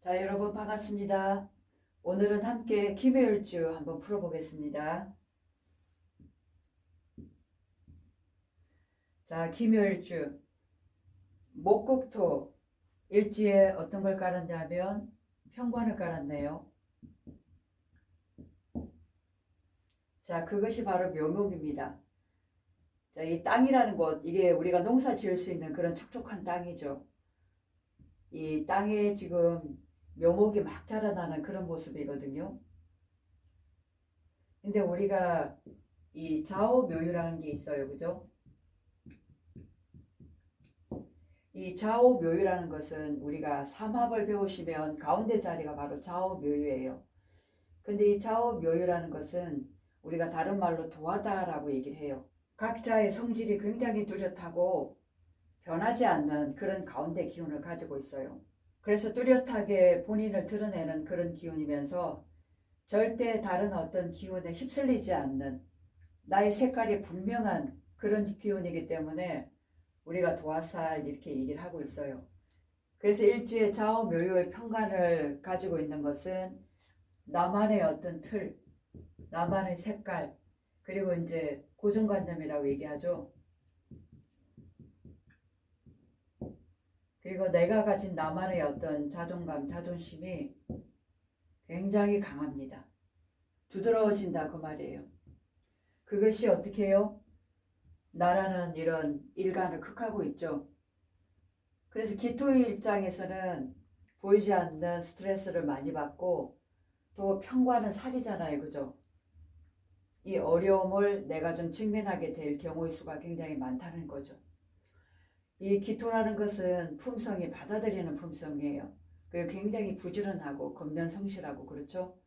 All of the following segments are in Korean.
자, 여러분 반갑습니다. 오늘은 함께 김해일주 한번 풀어보겠습니다. 자, 김해일주 목국토 일지에 어떤 걸 깔았냐면 평관을 깔았네요. 자, 그것이 바로 묘목입니다. 자, 이 땅이라는 곳, 이게 우리가 농사 지을 수 있는 그런 촉촉한 땅이죠. 이 땅에 지금 묘목이 막 자라나는 그런 모습이거든요. 근데 우리가 이 좌우묘유라는 게 있어요. 그죠? 이 좌우묘유라는 것은 우리가 삼합을 배우시면 가운데 자리가 바로 좌우묘유예요. 근데 이 좌우묘유라는 것은 우리가 다른 말로 도하다라고 얘기를 해요. 각자의 성질이 굉장히 뚜렷하고 변하지 않는 그런 가운데 기운을 가지고 있어요. 그래서 뚜렷하게 본인을 드러내는 그런 기운이면서 절대 다른 어떤 기운에 휩쓸리지 않는 나의 색깔이 분명한 그런 기운이기 때문에 우리가 도화살 이렇게 얘기를 하고 있어요. 그래서 일지의 좌우묘유의 평간을 가지고 있는 것은 나만의 어떤 틀, 나만의 색깔, 그리고 이제 고정관념이라고 얘기하죠. 그리고 내가 가진 나만의 어떤 자존감, 자존심이 굉장히 강합니다. 두드러워진다 그 말이에요. 그것이 어떻게 해요? 나라는 이런 일간을 극하고 있죠. 그래서 기토의 입장에서는 보이지 않는 스트레스를 많이 받고 또 평관은 살이잖아요. 그죠? 이 어려움을 내가 좀 직면하게 될 경우의 수가 굉장히 많다는 거죠. 이 기토라는 것은 품성이 받아들이는 품성이에요. 그리고 굉장히 부지런하고 근면성실하고 그렇죠.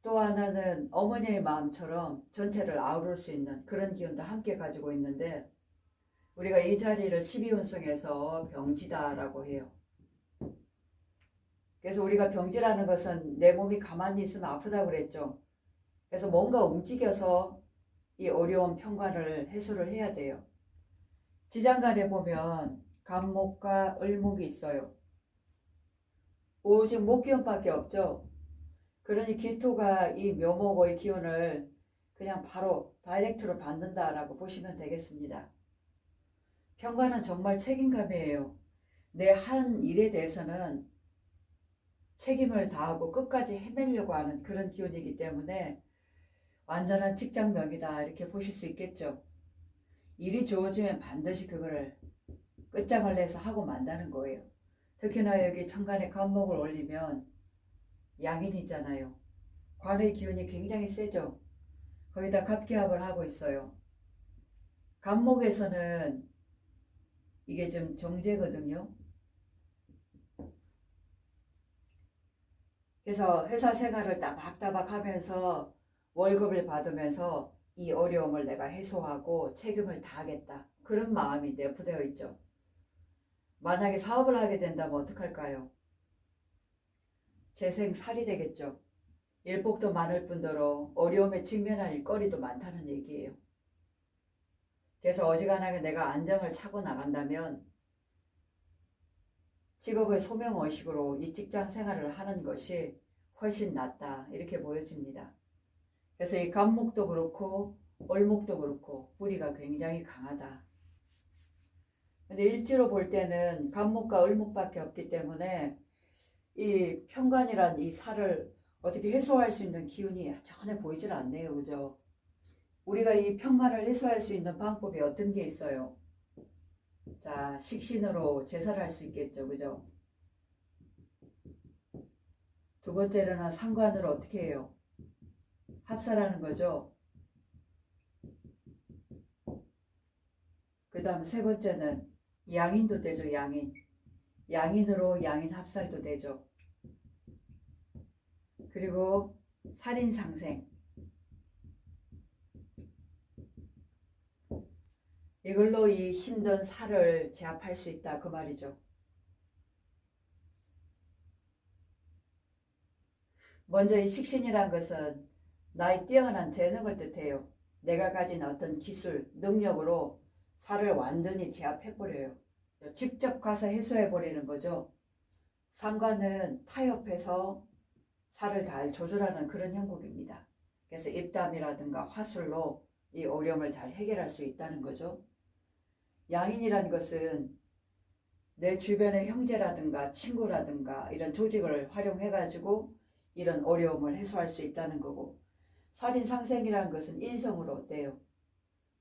또 하나는 어머니의 마음처럼 전체를 아우를 수 있는 그런 기운도 함께 가지고 있는데 우리가 이 자리를 12운성에서 병지다라고 해요. 그래서 우리가 병지라는 것은 내 몸이 가만히 있으면 아프다고 그랬죠. 그래서 뭔가 움직여서 이 어려운 평관을 해소를 해야 돼요. 지장간에 보면 간목과 을목이 있어요. 오직 목기운밖에 없죠. 그러니 기토가 이 묘목의 기운을 그냥 바로 다이렉트로 받는다라고 보시면 되겠습니다. 평관은 정말 책임감이에요. 내 한 일에 대해서는 책임을 다하고 끝까지 해내려고 하는 그런 기운이기 때문에 완전한 직장명이다 이렇게 보실 수 있겠죠. 일이 좋아지면 반드시 그거를 끝장을 내서 하고 만다는 거예요. 특히나 여기 천간에 간목을 올리면 양인이 있잖아요. 관의 기운이 굉장히 세죠. 거기다 갑기합을 하고 있어요. 간목에서는 이게 좀 정제거든요. 그래서 회사 생활을 따박따박 하면서 월급을 받으면서 이 어려움을 내가 해소하고 책임을 다하겠다. 그런 마음이 내포되어 있죠. 만약에 사업을 하게 된다면 어떡할까요? 재생살이 되겠죠. 일복도 많을 뿐더러 어려움에 직면할 일거리도 많다는 얘기예요. 그래서 어지간하게 내가 안정을 차고 나간다면 직업의 소명의식으로 이 직장 생활을 하는 것이 훨씬 낫다 이렇게 보여집니다. 그래서 이 간목도 그렇고 을목도 그렇고 뿌리가 굉장히 강하다. 근데 일지로 볼 때는 간목과 을목밖에 없기 때문에 이 평관이란 이 살을 어떻게 해소할 수 있는 기운이 전혀 보이질 않네요. 그죠? 우리가 이 평관을 해소할 수 있는 방법이 어떤 게 있어요? 자, 식신으로 제사를 할 수 있겠죠. 그죠? 두 번째로는 상관으로 어떻게 해요? 합사라는 거죠. 그 다음 세 번째는 양인도 되죠. 양인. 양인으로 양인 합살도 되죠. 그리고 살인상생. 이걸로 이 힘든 살을 제압할 수 있다 그 말이죠. 먼저 이 식신이란 것은 나의 뛰어난 재능을 뜻해요. 내가 가진 어떤 기술, 능력으로 살을 완전히 제압해버려요. 직접 가서 해소해버리는 거죠. 삼관은 타협해서 살을 잘 조절하는 그런 형국입니다. 그래서 입담이라든가 화술로 이 어려움을 잘 해결할 수 있다는 거죠. 양인이라는 것은 내 주변의 형제라든가 친구라든가 이런 조직을 활용해가지고 이런 어려움을 해소할 수 있다는 거고, 살인상생이라는 것은 인성으로 돼요.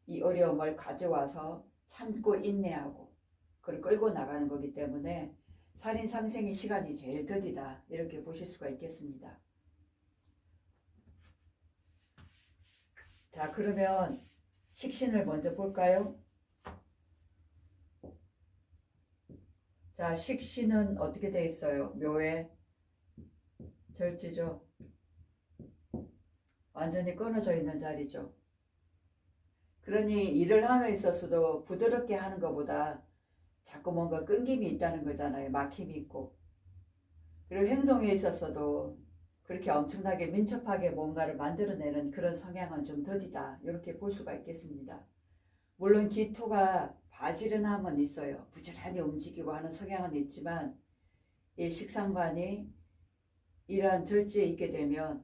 이 어려움을 가져와서 참고 인내하고 그걸 끌고 나가는 거기 때문에 살인상생의 시간이 제일 더디다, 이렇게 보실 수가 있겠습니다. 자, 그러면 식신을 먼저 볼까요? 자, 식신은 어떻게 돼 있어요? 묘에 절지죠. 완전히 끊어져 있는 자리죠. 그러니 일을 함에 있어서도 부드럽게 하는 것보다 자꾸 뭔가 끊김이 있다는 거잖아요. 막힘이 있고. 그리고 행동에 있어서도 그렇게 엄청나게 민첩하게 뭔가를 만들어내는 그런 성향은 좀 더디다, 이렇게 볼 수가 있겠습니다. 물론 기토가 바지런함은 있어요. 부지런히 움직이고 하는 성향은 있지만 이 식상관이 이러한 절지에 있게 되면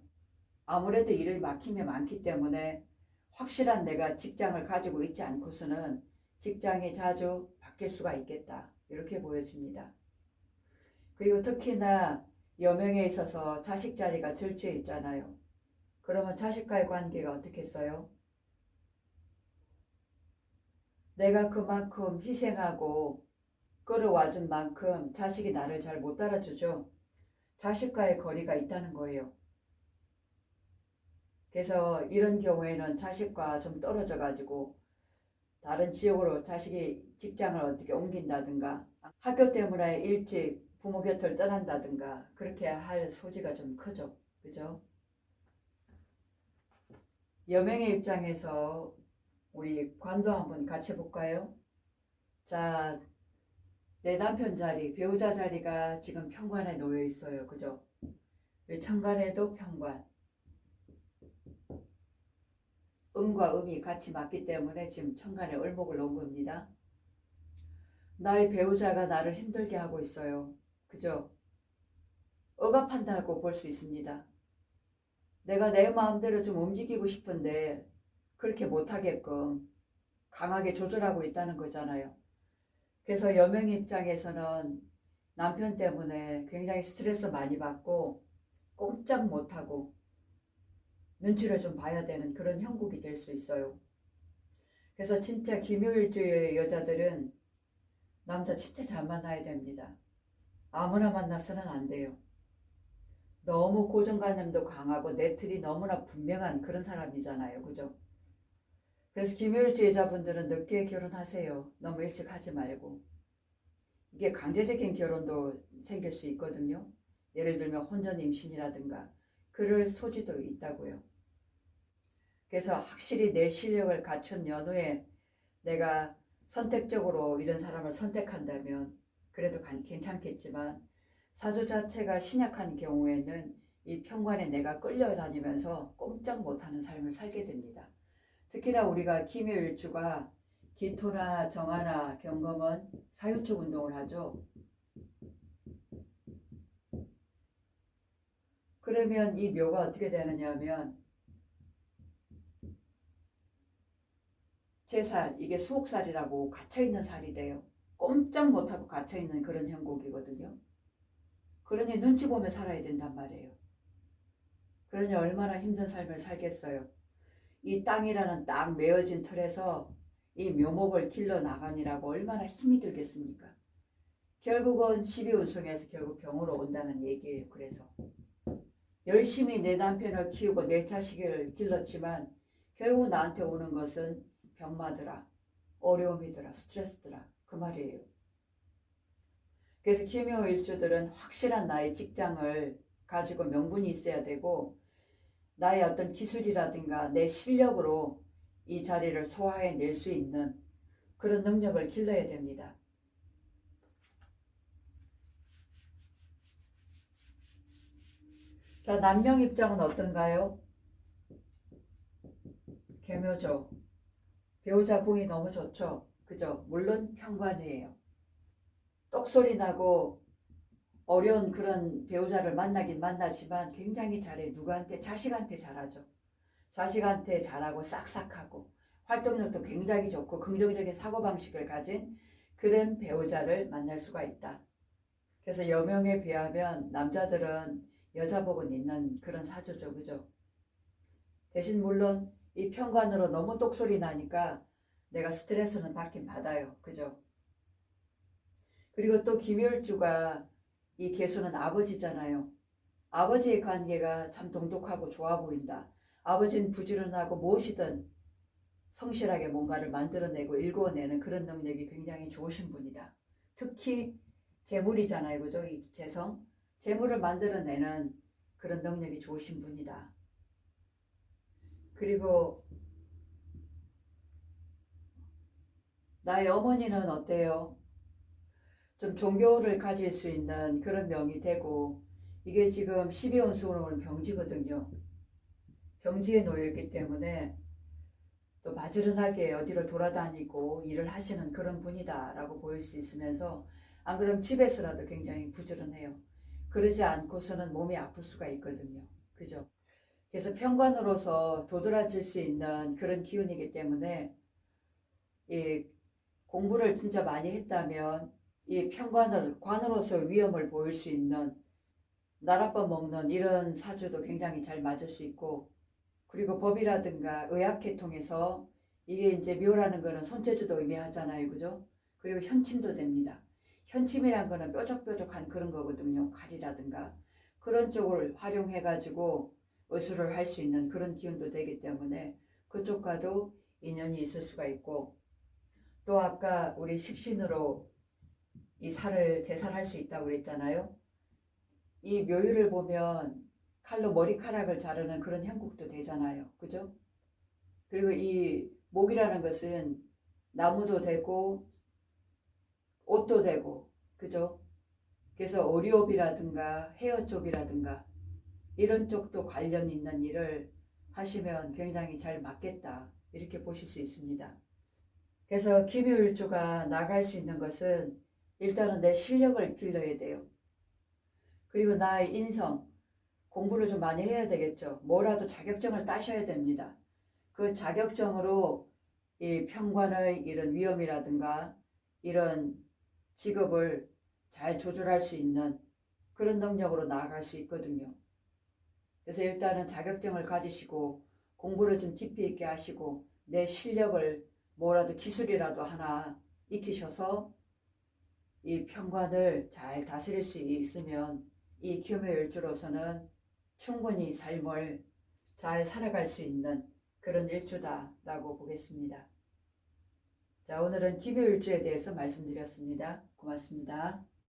아무래도 일의 막힘이 많기 때문에 확실한 내가 직장을 가지고 있지 않고서는 직장이 자주 바뀔 수가 있겠다, 이렇게 보여집니다. 그리고 특히나 여명에 있어서 자식 자리가 절지에 있잖아요. 그러면 자식과의 관계가 어떻겠어요? 내가 그만큼 희생하고 끌어와준 만큼 자식이 나를 잘 못 따라주죠. 자식과의 거리가 있다는 거예요. 그래서 이런 경우에는 자식과 좀 떨어져 가지고 다른 지역으로 자식이 직장을 어떻게 옮긴다든가 학교 때문에 일찍 부모 곁을 떠난다든가 그렇게 할 소지가 좀 크죠. 그죠? 여명의 입장에서 우리 관도 한번 같이 볼까요? 자, 내 남편 자리, 배우자 자리가 지금 편관에 놓여 있어요. 그죠? 천간에도 편관. 음과 음이 같이 맞기 때문에 지금 천간에 을목을 놓은 겁니다. 나의 배우자가 나를 힘들게 하고 있어요. 그죠? 억압한다고 볼 수 있습니다. 내가 내 마음대로 좀 움직이고 싶은데 그렇게 못하게끔 강하게 조절하고 있다는 거잖아요. 그래서 여명 입장에서는 남편 때문에 굉장히 스트레스 많이 받고 꼼짝 못하고 눈치를 좀 봐야 되는 그런 형국이 될 수 있어요. 그래서 진짜 김효일주의 여자들은 남자 진짜 잘 만나야 됩니다. 아무나 만나서는 안 돼요. 너무 고정관념도 강하고 내 틀이 너무나 분명한 그런 사람이잖아요. 그죠? 그래서 김효일주 여자분들은 늦게 결혼하세요. 너무 일찍 하지 말고. 이게 강제적인 결혼도 생길 수 있거든요. 예를 들면 혼전 임신이라든가 그럴 소지도 있다고요. 그래서 확실히 내 실력을 갖춘 연후에 내가 선택적으로 이런 사람을 선택한다면 그래도 괜찮겠지만 사주 자체가 신약한 경우에는 이 편관에 내가 끌려다니면서 꼼짝 못하는 삶을 살게 됩니다. 특히나 우리가 김효일주가 기토나 정화나 경금은 사유축 운동을 하죠. 그러면 이 묘가 어떻게 되느냐 하면 제살, 이게 수옥살이라고 갇혀있는 살이 돼요. 꼼짝 못하고 갇혀있는 그런 형국이거든요. 그러니 눈치 보며 살아야 된단 말이에요. 그러니 얼마나 힘든 삶을 살겠어요. 이 땅이라는 딱 메어진 틀에서 이 묘목을 길러 나가니라고 얼마나 힘이 들겠습니까? 결국은 12운송에서 결국 병으로 온다는 얘기예요. 그래서 열심히 내 남편을 키우고 내 자식을 길렀지만 결국 나한테 오는 것은 병마더라, 어려움이더라, 스트레스더라, 그 말이에요. 그래서 김효일주들은 확실한 나의 직장을 가지고 명분이 있어야 되고 나의 어떤 기술이라든가 내 실력으로 이 자리를 소화해낼 수 있는 그런 능력을 길러야 됩니다. 자, 남명 입장은 어떤가요? 개묘죠. 배우자 궁이 너무 좋죠. 그죠? 물론 편관이에요. 똑소리 나고 어려운 그런 배우자를 만나긴 만나지만 굉장히 잘해. 누구한테? 자식한테 잘하죠. 자식한테 잘하고 싹싹하고 활동력도 굉장히 좋고 긍정적인 사고방식을 가진 그런 배우자를 만날 수가 있다. 그래서 여명에 비하면 남자들은 여자 복은 있는 그런 사주죠. 그죠? 대신 물론 이 편관으로 너무 똑소리 나니까 내가 스트레스는 받긴 받아요. 그죠? 그리고 또 김열주가 이 개수는 아버지잖아요. 아버지의 관계가 참 돈독하고 좋아 보인다. 아버지는 부지런하고 무엇이든 성실하게 뭔가를 만들어내고 일궈내는 그런 능력이 굉장히 좋으신 분이다. 특히 재물이잖아요. 그죠? 이 재성. 재물을 만들어내는 그런 능력이 좋으신 분이다. 그리고 나의 어머니는 어때요? 좀 종교를 가질 수 있는 그런 명이 되고 이게 지금 12원수로 오는 병지거든요. 병지에 놓여있기 때문에 또 바지런하게 어디를 돌아다니고 일을 하시는 그런 분이다 라고 보일 수 있으면서 안 그러면 집에서라도 굉장히 부지런해요. 그러지 않고서는 몸이 아플 수가 있거든요. 그죠? 그래서 편관으로서 도드라질 수 있는 그런 기운이기 때문에 이 공부를 진짜 많이 했다면 이 관으로서 위험을 보일 수 있는 나랏밥 먹는 이런 사주도 굉장히 잘 맞을 수 있고 그리고 법이라든가 의학계 통해서 이게 이제 묘라는 거는 손재주도 의미하잖아요. 그죠? 그리고 현침도 됩니다. 현침이란 거는 뾰족뾰족한 그런 거거든요. 칼이라든가 그런 쪽을 활용해가지고 의술을 할 수 있는 그런 기운도 되기 때문에 그쪽과도 인연이 있을 수가 있고 또 아까 우리 식신으로 이 살을 제살할 수 있다고 그랬잖아요. 이 묘유를 보면 칼로 머리카락을 자르는 그런 형국도 되잖아요. 그죠? 그리고 이 목이라는 것은 나무도 되고 옷도 되고 그죠? 그래서 의료업이라든가 헤어 쪽이라든가 이런 쪽도 관련 있는 일을 하시면 굉장히 잘 맞겠다 이렇게 보실 수 있습니다. 그래서 김효일주가 나갈 수 있는 것은 일단은 내 실력을 길러야 돼요. 그리고 나의 인성, 공부를 좀 많이 해야 되겠죠. 뭐라도 자격증을 따셔야 됩니다. 그 자격증으로 이 편관의 이런 위험이라든가 이런 직업을 잘 조절할 수 있는 그런 능력으로 나아갈 수 있거든요. 그래서 일단은 자격증을 가지시고 공부를 좀 깊이 있게 하시고 내 실력을 뭐라도 기술이라도 하나 익히셔서 이 편관을 잘 다스릴 수 있으면 이 기묘일주로서는 충분히 삶을 잘 살아갈 수 있는 그런 일주다라고 보겠습니다. 자, 오늘은 기묘일주에 대해서 말씀드렸습니다. 고맙습니다.